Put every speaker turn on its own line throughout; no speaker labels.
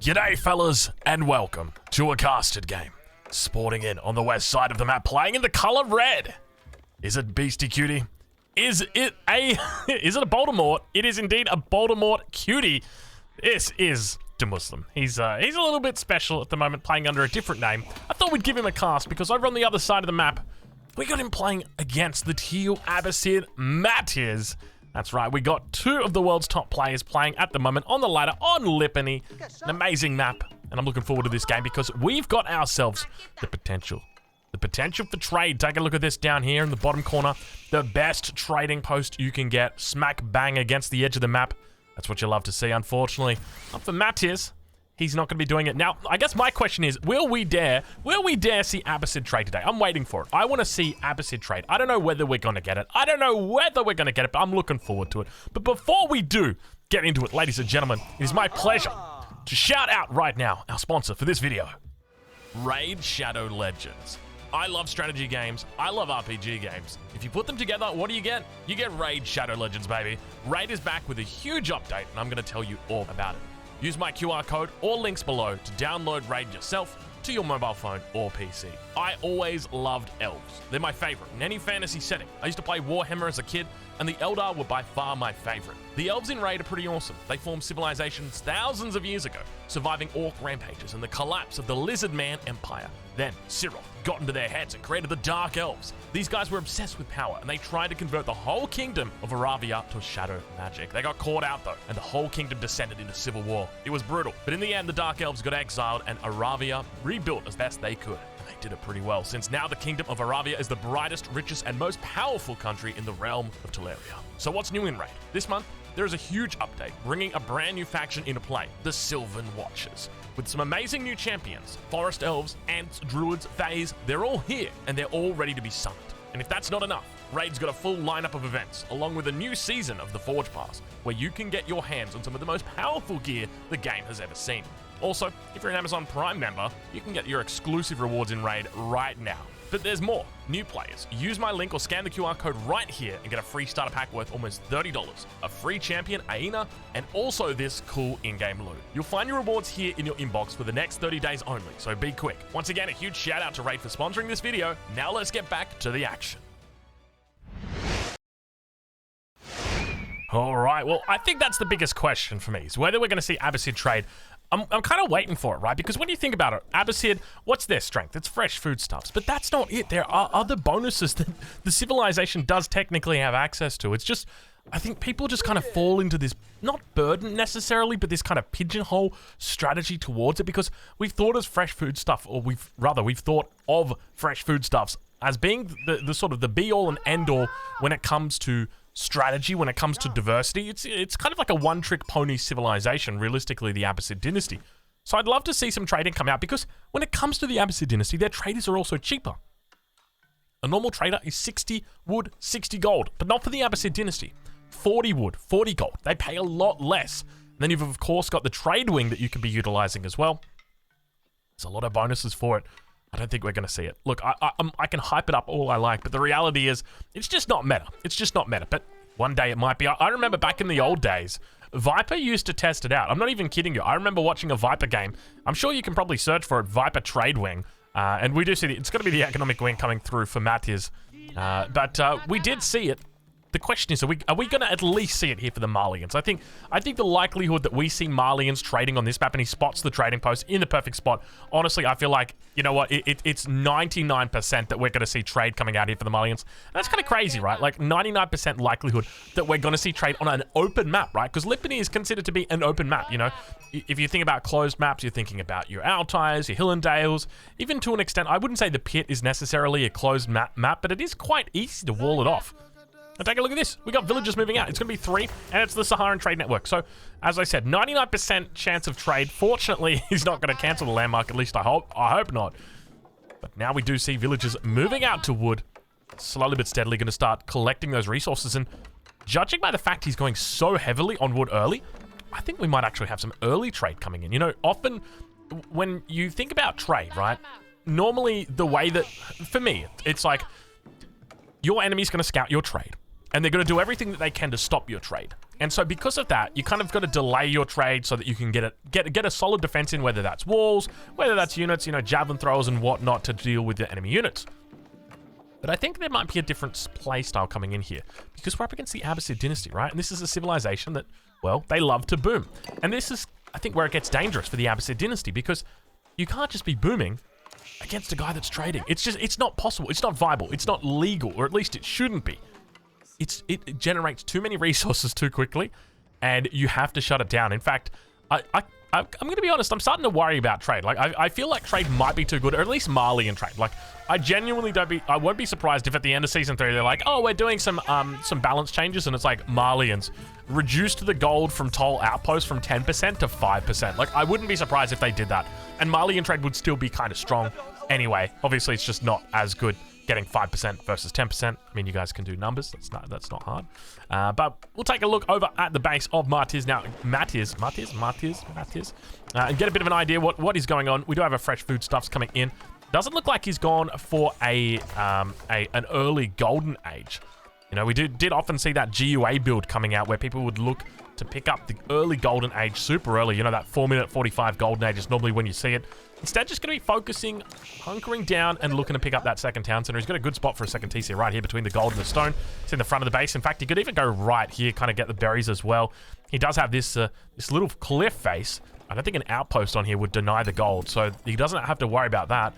G'day fellas, and welcome to a casted game. Sporting in on the west side of the map, playing in the color red. Is it Beastie Cutie? Is it a Baltimore? It is indeed a Baltimore Cutie. This is the Muslim. He's a little bit special at the moment, playing under a different name. I thought we'd give him a cast because over on the other side of the map, we got him playing against the Teal Abbasid Matiz. That's right, we got two of the world's top players playing at the moment on the ladder on Lipany. An amazing map, and I'm looking forward to this game because we've got ourselves the potential. The potential for trade. Take a look at this down here in the bottom corner. The best trading post you can get. Smack bang against the edge of the map. That's what you love to see, unfortunately. Not for Matiz. He's not going to be doing it. Now, I guess my question is, will we dare see Abbasid trade today? I'm waiting for it. I want to see Abbasid trade. I don't know whether we're going to get it. But I'm looking forward to it. But before we do get into it, ladies and gentlemen, it is my pleasure to shout out right now our sponsor for this video, Raid Shadow Legends. I love strategy games. I love RPG games. If you put them together, what do you get? You get Raid Shadow Legends, baby. Raid is back with a huge update, and I'm going to tell you all about it. Use my QR code or links below to download Raid yourself to your mobile phone or PC. I always loved elves. They're my favorite in any fantasy setting. I used to play Warhammer as a kid, and the Eldar were by far my favorite. The elves in Raid are pretty awesome. They formed civilizations thousands of years ago, surviving orc rampages and the collapse of the Lizard Man Empire. Then Cyril got into their heads and created the Dark Elves. These guys were obsessed with power, and they tried to convert the whole kingdom of Aravia to shadow magic. They got caught out though, and the whole kingdom descended into civil war. It was brutal, but in the end, the Dark Elves got exiled, and Aravia rebuilt as best they could. And they did it pretty well, since now the kingdom of Aravia is the brightest, richest, and most powerful country in the realm of Teleria. So what's new in Raid? This month, there is a huge update, bringing a brand new faction into play, the Sylvan Watchers. With some amazing new champions, Forest Elves, Ants, Druids, Fays, they're all here, and they're all ready to be summoned. And if that's not enough, Raid's got a full lineup of events, along with a new season of the Forge Pass, where you can get your hands on some of the most powerful gear the game has ever seen. Also, if you're an Amazon Prime member, you can get your exclusive rewards in Raid right now. But there's more. New players. Use my link or scan the QR code right here and get a free starter pack worth almost $30, a free champion, Aina, and also this cool in-game loot. You'll find your rewards here in your inbox for the next 30 days only, so be quick. Once again, a huge shout out to Raid for sponsoring this video. Now let's get back to the action. All right, well, I think that's the biggest question for me, is whether we're going to see Abbasid trade. I'm kind of waiting for it, right? Because when you think about it, Abbasid, what's their strength? It's fresh foodstuffs, but that's not it. There are other bonuses that the civilization does technically have access to. It's just, I think people just kind of fall into this, not burden necessarily, but this kind of pigeonhole strategy towards it, because we've thought as fresh foodstuff, or we've thought of fresh foodstuffs as being the sort of the be-all and end-all when it comes to strategy, when it comes to diversity. It's kind of like a one-trick pony civilization, realistically, the Abbasid dynasty. So I'd love to see some trading come out, because when it comes to the Abbasid dynasty, their traders are also cheaper. A normal trader is 60 wood, 60 gold, but not for the Abbasid dynasty. 40 wood, 40 gold. They pay a lot less. And then you've, of course, got the trade wing that you can be utilizing as well. There's a lot of bonuses for it. I don't think we're going to see it. Look, I can hype it up all I like, but the reality is, it's just not meta. It's just not meta, but one day it might be. I remember back in the old days, Viper used to test it out. I'm not even kidding you. I remember watching a Viper game. I'm sure you can probably search for it, Viper Trade Wing, and we do see it's going to be the economic wing coming through for Matiz, but we did see it. The question is, are we going to at least see it here for the Malians? I think the likelihood that we see Malians trading on this map and he spots the trading post in the perfect spot, honestly, I feel like, you know what, it's 99% that we're going to see trade coming out here for the Malians. That's kind of crazy, right? Like 99% likelihood that we're going to see trade on an open map, right? Because Lipany is considered to be an open map, you know? If you think about closed maps, you're thinking about your Altairs, your Hillendales, even to an extent, I wouldn't say the Pit is necessarily a closed map, but it is quite easy to wall it off. And take a look at this. We got villagers moving out. It's going to be 3, and it's the Saharan Trade Network. So, as I said, 99% chance of trade. Fortunately, he's not going to cancel the landmark. At least I hope not. But now we do see villagers moving out to wood. Slowly but steadily going to start collecting those resources. And judging by the fact he's going so heavily on wood early, I think we might actually have some early trade coming in. You know, often when you think about trade, right? Normally the way that, for me, it's like your enemy's going to scout your trade. and they're going to do everything that they can to stop your trade. And so because of that, you kind of got to delay your trade so that you can get a solid defense in, whether that's walls, whether that's units, you know, javelin throwers and whatnot to deal with the enemy units. But I think there might be a different play style coming in here because we're up against the Abbasid dynasty, right? And this is a civilization that, well, they love to boom. And this is, I think, where it gets dangerous for the Abbasid dynasty because you can't just be booming against a guy that's trading. It's not possible. It's not viable. It's not legal, or at least it shouldn't be. It generates too many resources too quickly, and you have to shut it down. In fact, I'm going to be honest, I'm starting to worry about trade. Like, I feel like trade might be too good, or at least Malian trade. Like, I genuinely I won't be surprised if at the end of Season 3, they're like, oh, we're doing some balance changes, and it's like, Malians reduced the gold from toll outposts from 10% to 5%. Like, I wouldn't be surprised if they did that. And Malian trade would still be kind of strong anyway. Obviously, it's just not as good getting 5% versus 10%. I mean, you guys can do numbers. That's not hard. But we'll take a look over at the base of Matiz now. Matiz, and get a bit of an idea what is going on. We do have a fresh foodstuffs coming in. Doesn't look like he's gone for an early golden age. You know, we did often see that GUA build coming out where people would look to pick up the early golden age super early. You know, that 4-minute 45 golden age is normally when you see it. Instead, just going to be focusing, hunkering down, and looking to pick up that second town center. He's got a good spot for a second TC right here between the gold and the stone. It's in the front of the base. In fact, he could even go right here, kind of get the berries as well. He does have this little cliff face. I don't think an outpost on here would deny the gold, so he doesn't have to worry about that.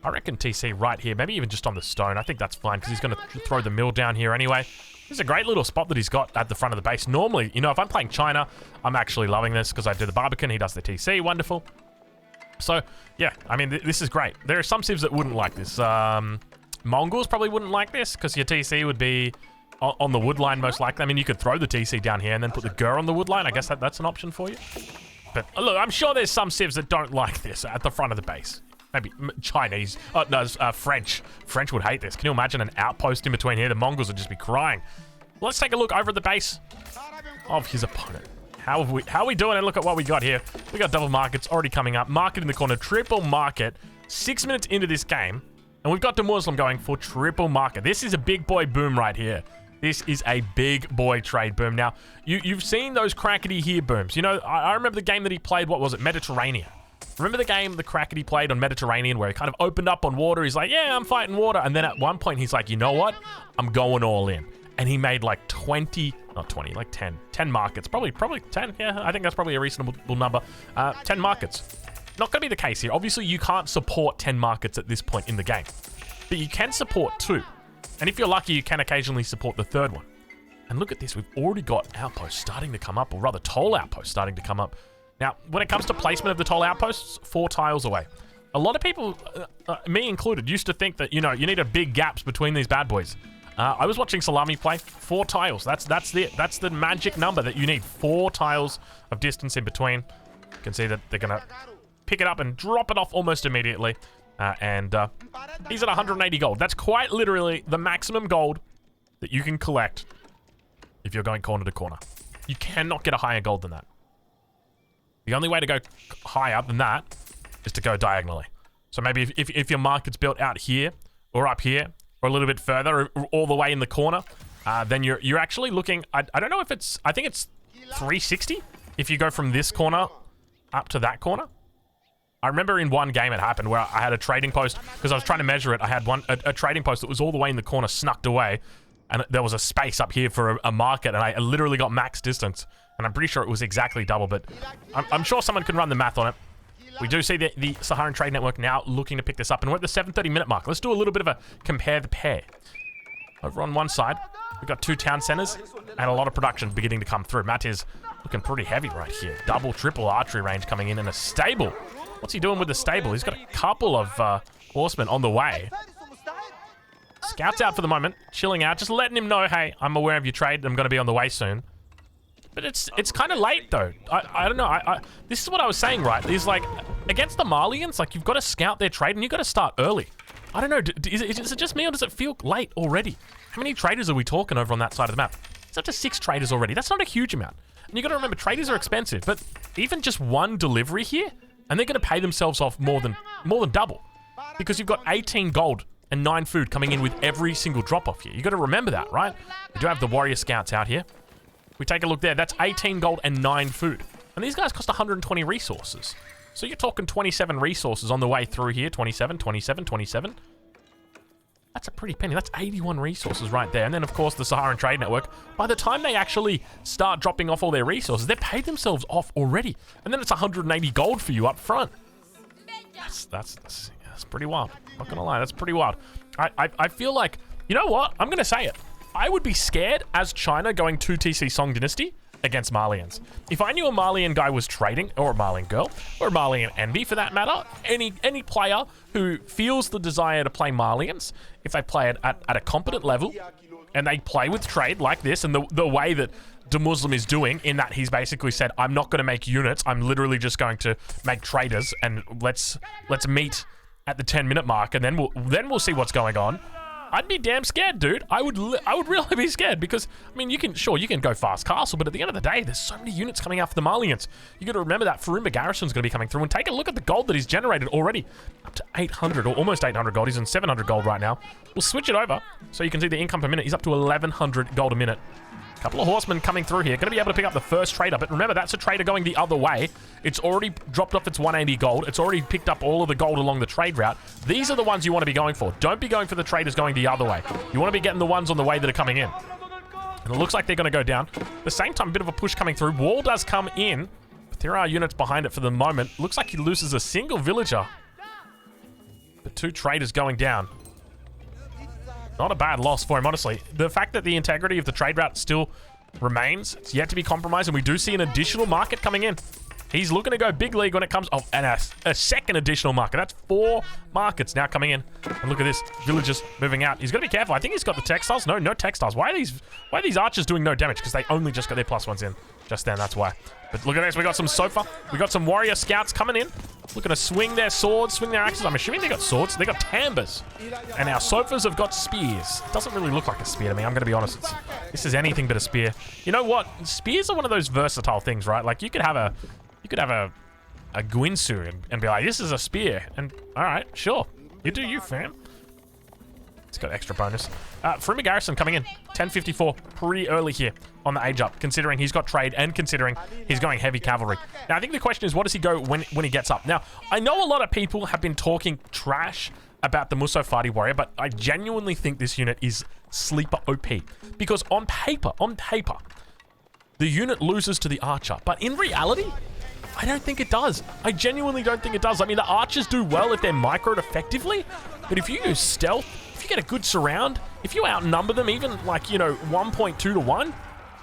I reckon TC right here, maybe even just on the stone. I think that's fine because he's going to throw the mill down here anyway. This is a great little spot that he's got at the front of the base. Normally, you know, if I'm playing China, I'm actually loving this because I do the Barbican. He does the TC. Wonderful. So, yeah, I mean, this is great. There are some civs that wouldn't like this. Mongols probably wouldn't like this because your TC would be on the wood line most likely. I mean, you could throw the TC down here and then put the Gur on the wood line. I guess that's an option for you. But, look, I'm sure there's some civs that don't like this at the front of the base. Maybe Chinese. Oh, no, French. French would hate this. Can you imagine an outpost in between here? The Mongols would just be crying. Let's take a look over at the base of his opponent. How are we doing? And look at what we got here. We got double markets already coming up. Market in the corner. Triple market. 6 minutes into this game. And we've got the Muslim going for triple market. This is a big boy boom right here. This is a big boy trade boom. Now, you've seen those crackety here booms. You know, I remember the game that he played. What was it? Mediterranean. Remember the game, the crackety played on Mediterranean where he kind of opened up on water. He's like, yeah, I'm fighting water. And then at one point, he's like, you know what? I'm going all in. And he made like 10 markets. Probably 10. Yeah, I think that's probably a reasonable number. 10 markets. Not going to be the case here. Obviously, you can't support 10 markets at this point in the game. But you can support 2. And if you're lucky, you can occasionally support the 3rd one. And look at this. We've already got outposts starting to come up, or rather toll outposts starting to come up. Now, when it comes to placement of the toll outposts, 4 tiles away. A lot of people, me included, used to think that, you know, you need a big gaps between these bad boys. I was watching Salami play. 4 tiles. That's it. That's the magic number that you need. 4 tiles of distance in between. You can see that they're going to pick it up and drop it off almost immediately. He's at 180 gold. That's quite literally the maximum gold that you can collect if you're going corner to corner. You cannot get a higher gold than that. The only way to go higher than that is to go diagonally. So maybe if your market's built out here or up here or a little bit further or all the way in the corner, then you're actually looking, I don't know if it's, I think it's 360 if you go from this corner up to that corner. I remember in one game it happened where I had a trading post, because I was trying to measure it, I had a trading post that was all the way in the corner snucked away, and there was a space up here for a market, and I literally got max distance. And I'm pretty sure it was exactly double, but I'm sure someone can run the math on it. We do see the Saharan Trade Network now looking to pick this up, and we're at the 7:30 minute mark. Let's do a little bit of a compare the pair. Over on one side, we've got 2 town centers and a lot of production beginning to come through. Matt is looking pretty heavy right here. Double, triple archery range coming in, and a stable. What's he doing with the stable? He's got a couple of horsemen on the way. Scouts out for the moment, chilling out, just letting him know, hey, I'm aware of your trade. I'm going to be on the way soon. But it's kind of late, though. I don't know. This is what I was saying, right? Is like, against the Malians, like, you've got to scout their trade, and you've got to start early. I don't know. Is it just me, or does it feel late already? How many traders are we talking over on that side of the map? It's up to 6 traders already. That's not a huge amount. And you got to remember, traders are expensive. But even just one delivery here, and they're going to pay themselves off more than double. Because you've got 18 gold and 9 food coming in with every single drop-off here. You got to remember that, right? We do have the warrior scouts out here. We take a look there. That's 18 gold and 9 food. And these guys cost 120 resources. So you're talking 27 resources on the way through here. 27, 27, 27. That's a pretty penny. That's 81 resources right there. And then, of course, the Saharan Trade Network. By the time they actually start dropping off all their resources, they've paid themselves off already. And then it's 180 gold for you up front. That's pretty wild. Not gonna lie, that's pretty wild. I feel like, you know what? I'm gonna say it. I would be scared as China going 2TC Song Dynasty against Malians. If I knew a Malian guy was trading, or a Malian girl, or a Malian envy for that matter, any player who feels the desire to play Malians, if they play it at a competent level, and they play with trade like this, and the way that the Muslim is doing, in that he's basically said, I'm not going to make units, I'm literally just going to make traders, and let's meet at the 10-minute mark, and then we'll see what's going on. I'd be damn scared, dude. I would really be scared, because, I mean, you can go fast castle, but at the end of the day, there's so many units coming out for the Malians. You got to remember that Farimba Garrison's going to be coming through, and take a look at the gold that he's generated already. Up to 800, or almost 800 gold. He's in 700 gold right now. We'll switch it over, so you can see the income per minute. He's up to 1,100 gold a minute. Couple of horsemen coming through here. Going to be able to pick up the first trader, but remember, that's a trader going the other way. It's already dropped off its 180 gold. It's already picked up all of the gold along the trade route. These are the ones you want to be going for. Don't be going for the traders going the other way. You want to be getting the ones on the way that are coming in. And it looks like they're going to go down. At the same time, a bit of a push coming through. Wall does come in, but there are units behind it for the moment. Looks like he loses a single villager. The 2 traders going down. Not a bad loss for him, honestly. The fact that the integrity of the trade route still remains, it's yet to be compromised, and we do see an additional market coming in. He's looking to go big league when it comes... Oh, and a second additional market. That's 4 markets now coming in. And look at this. Villagers moving out. He's got to be careful. I think he's got the textiles. No textiles. Why are these archers doing no damage? Because they only just got their +1s in. Just then, that's why. But look at this. We got some sofa. We got some warrior scouts coming in. Looking to swing their swords, swing their axes. I'm assuming they got swords. They got timbers. And our sofas have got spears. It doesn't really look like a spear to me. I'm going to be honest. This is anything but a spear. You know what? Spears are one of those versatile things, right? Like, you could have a Guinsu and be like, this is a spear. And, all right, sure. You do you, fam. It's got extra bonus. Farimba Garrison coming in. 1054. Pretty early here on the age up, considering he's got trade and considering he's going heavy cavalry. Now, I think the question is, what does he go when he gets up? Now, I know a lot of people have been talking trash about the Musofati warrior, but I genuinely think this unit is sleeper OP. Because on paper, the unit loses to the archer. But in reality, I don't think it does. I genuinely don't think it does. I mean, the archers do well if they're microed effectively, but if you use stealth, if you get a good surround, if you outnumber them even like, you know, 1.2 to 1,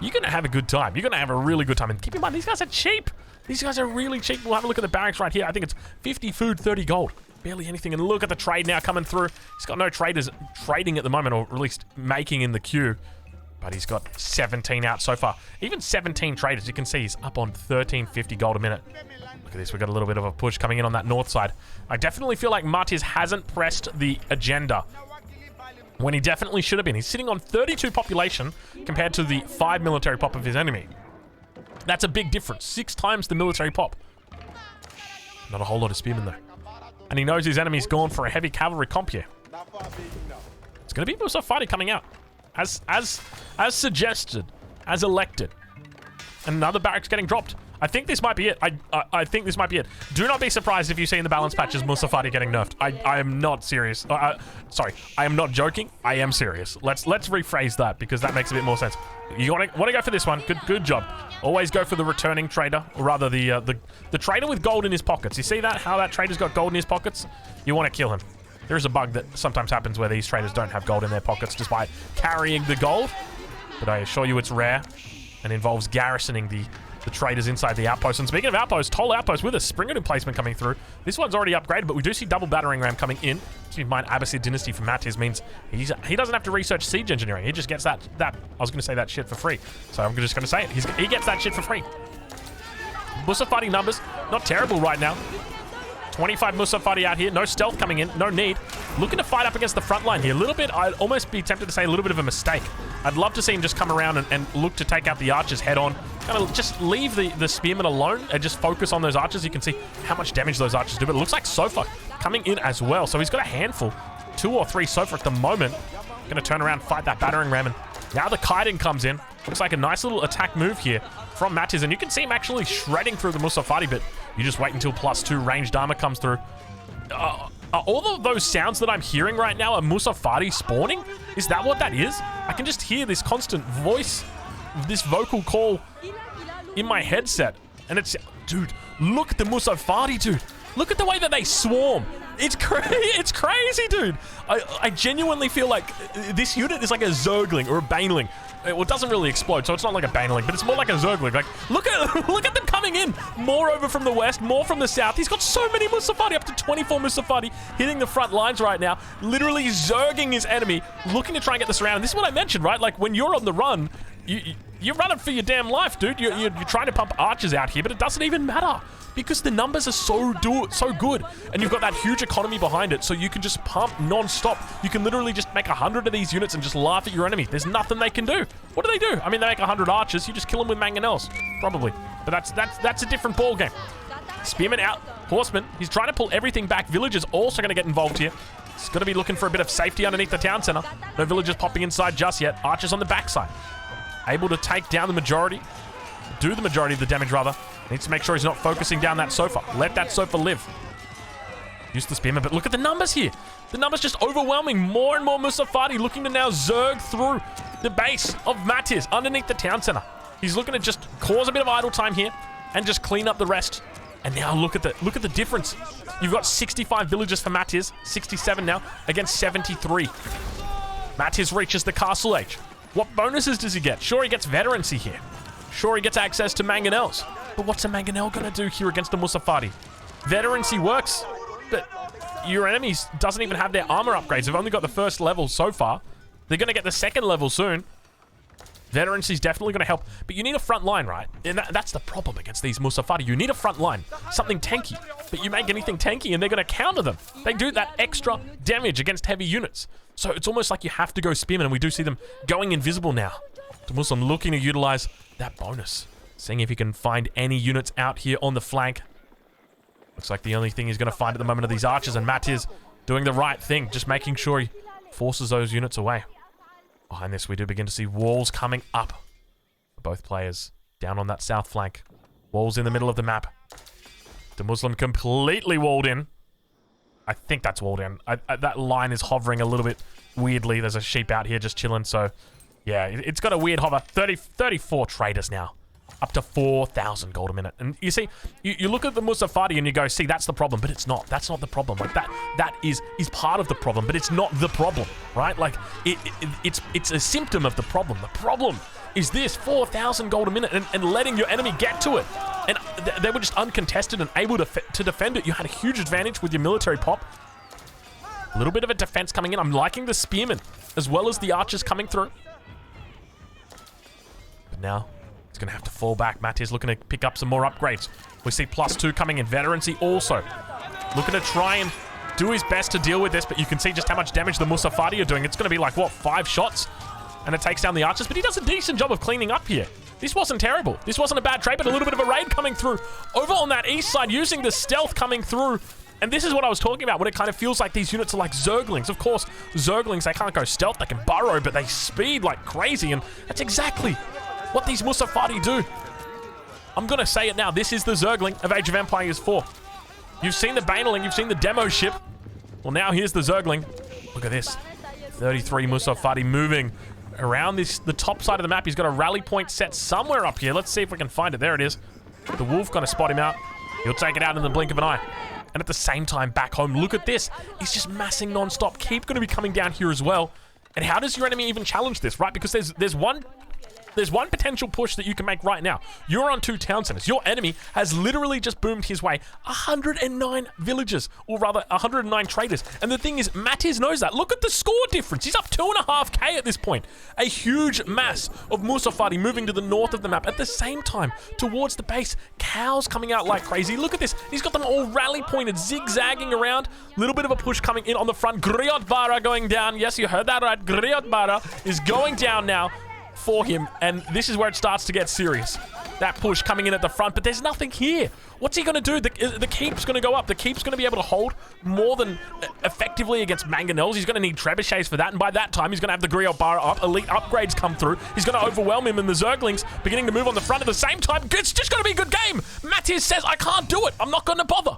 you're going to have a good time. You're going to have a really good time. And keep in mind, these guys are cheap. These guys are really cheap. We'll have a look at the barracks right here. I think it's 50 food, 30 gold. Barely anything. And look at the trade now coming through. He's got no traders trading at the moment, or at least making in the queue. But he's got 17 out so far. Even 17 traders, you can see he's up on 1350 gold a minute. Look at this, we've got a little bit of a push coming in on that north side. I definitely feel like Matiz hasn't pressed the agenda when he definitely should have been. He's sitting on 32 population compared to the 5 military pop of his enemy. That's a big difference. 6 times the military pop. Not a whole lot of spearmen though. And he knows his enemy's gone for a heavy cavalry comp here. It's going to be Musofati coming out. As suggested, as elected. And another barracks getting dropped. I think this might be it. I think this might be it. Do not be surprised if you see in the balance patches Musofati getting nerfed. I am not serious. Sorry, I am not joking. I am serious. Let's rephrase that, because that makes a bit more sense. You want to go for this one. Good job. Always go for the returning trader, or rather the trader with gold in his pockets. You see that? How that trader's got gold in his pockets? You want to kill him. There is a bug that sometimes happens where these traders don't have gold in their pockets despite carrying the gold. But I assure you it's rare and involves garrisoning the traders inside the outpost. And speaking of outposts, Toll Outpost with a Springer placement coming through. This one's already upgraded, but we do see double battering ram coming in. Keep in mind, Abbasid Dynasty for Matiz means he doesn't have to research siege engineering. He just gets that I was going to say that shit for free. So I'm just going to say it. He gets that shit for free. Musofati numbers, not terrible right now. 25 Musofati out here. No stealth coming in. No need. Looking to fight up against the front line here. A little bit, I'd almost be tempted to say a little bit of a mistake. I'd love to see him just come around and look to take out the archers head on. Kind of just leave the spearmen alone and just focus on those archers. You can see how much damage those archers do. But it looks like Sofa coming in as well. So he's got a handful. 2 or 3 so far at the moment. Going to turn around, fight that battering ram. And now the kiting comes in. Looks like a nice little attack move here from Matiz. And you can see him actually shredding through the Musafati, but you just wait until +2 ranged armor comes through. All of those sounds that I'm hearing right now are Musafati spawning? Is that what that is? I can just hear this constant voice, this vocal call in my headset. And it's... Dude, look at the Musafati, dude. Look at the way that they swarm. It's crazy, dude. I genuinely feel like this unit is like a Zergling or a Baneling. Well, it doesn't really explode, so it's not like a Baneling, but it's more like a Zergling. Like, look at them coming in. More over from the west, more from the south. He's got so many Musafati, up to 24 Musafati hitting the front lines right now. Literally Zerging his enemy, looking to try and get this around. And this is what I mentioned, right? Like, when you're on the run, you're running for your damn life, dude. You're trying to pump archers out here, but it doesn't even matter because the numbers are so good, and you've got that huge economy behind it, so you can just pump non-stop. You can literally just make 100 of these units and just laugh at your enemy. There's nothing they can do. What do? I mean, they make 100 archers. You just kill them with mangonels, probably. But that's a different ball game. Spearman out, horseman. He's trying to pull everything back. Villagers also going to get involved here. He's going to be looking for a bit of safety underneath the town center. No villagers popping inside just yet. Archers on the backside. Able to take down the majority. Do the majority of the damage, rather. Needs to make sure he's not focusing down that sofa. Let that sofa live. Use the spearman, but look at the numbers here. The numbers just overwhelming. More and more Musafati looking to now zerg through the base of Matiz underneath the town center. He's looking to just cause a bit of idle time here and just clean up the rest. And now look at the difference. You've got 65 villagers for Matiz, 67 now against 73. Matiz reaches the castle age. What bonuses does he get? Sure, he gets veterancy here. Sure, he gets access to mangonels. But what's a mangonel going to do here against the Musafati? Veterancy works, but your enemies doesn't even have their armor upgrades. They've only got the first level so far. They're going to get the second level soon. Veterancy is definitely going to help, but you need a front line, right? And that's the problem against these Musafati. You need a front line, something tanky. But you make anything tanky and they're going to counter them. They do that extra damage against heavy units. So it's almost like you have to go spearman, and we do see them going invisible now. The Muslim looking to utilize that bonus. Seeing if he can find any units out here on the flank. Looks like the only thing he's going to find at the moment are these archers, and Matt is doing the right thing, just making sure he forces those units away. Behind this, we do begin to see walls coming up for both players. Down on that south flank. Walls in the middle of the map. The Muslim completely walled in. I think that's walled in. That line is hovering a little bit weirdly. There's a sheep out here just chilling, so... Yeah, it's got a weird hover. 34 traders now. Up to 4,000 gold a minute. And you see, you look at the Musafati and you go, see, that's the problem. But it's not. That's not the problem. Like, that is part of the problem, but it's not the problem, right? Like, it's a symptom of the problem. The problem is this, 4,000 gold a minute and letting your enemy get to it. And they were just uncontested and able to defend it. You had a huge advantage with your military pop. A little bit of a defense coming in. I'm liking the spearmen as well as the archers coming through. But now, it's going to have to fall back. Matt is looking to pick up some more upgrades. We see +2 coming in. Veterancy also looking to try and do his best to deal with this, but you can see just how much damage the Musafati are doing. It's going to be like, what, 5 shots? And it takes down the archers, but he does a decent job of cleaning up here. This wasn't terrible. This wasn't a bad trade, but a little bit of a raid coming through over on that east side, using the stealth coming through. And this is what I was talking about, when it kind of feels like these units are like Zerglings. Of course, Zerglings, they can't go stealth, they can burrow, but they speed like crazy, and that's exactly what these Musafati do. I'm going to say it now. This is the Zergling of Age of Empires 4. You've seen the Baneling, you've seen the demo ship. Well, now here's the Zergling. Look at this. 33 Musafati moving around the top side of the map. He's got a rally point set somewhere up here. Let's see if we can find it. There it is. The wolf going to spot him out. He'll take it out in the blink of an eye. And at the same time, back home, look at this. He's just massing non-stop. Keep going to be coming down here as well. And how does your enemy even challenge this, right? Because there's one potential push that you can make right now. You're on 2 town centers. Your enemy has literally just boomed his way 109 villagers, or rather 109 traders. And the thing is, Matiz knows that. Look at the score difference. He's up 2.5k at this point. A huge mass of Musafati moving to the north of the map. At the same time, towards the base, cows coming out like crazy. Look at this. He's got them all rally pointed, zigzagging around. Little bit of a push coming in on the front. Griot Bara going down. Yes, you heard that right. Griot Bara is going down now for him, and this is where it starts to get serious. that push coming in at the front, but there's nothing here. What's he going to do? The keep's going to go up. The keep's going to be able to hold more than effectively against Mangonels. He's going to need trebuchets for that, and by that time, he's going to have the Griot bar up. Elite upgrades come through. He's going to overwhelm him, and the Zerglings beginning to move on the front at the same time. It's just going to be a good game. Mattis says, I can't do it. I'm not going to bother.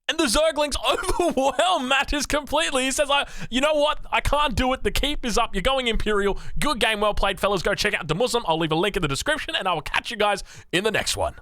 And the Zerglings overwhelm Mattis completely. He says, you know what? I can't do it. The keep is up. You're going Imperial. Good game. Well played, fellas. Go check out the Muslim. I'll leave a link in the description, and I will catch you guys in the next one.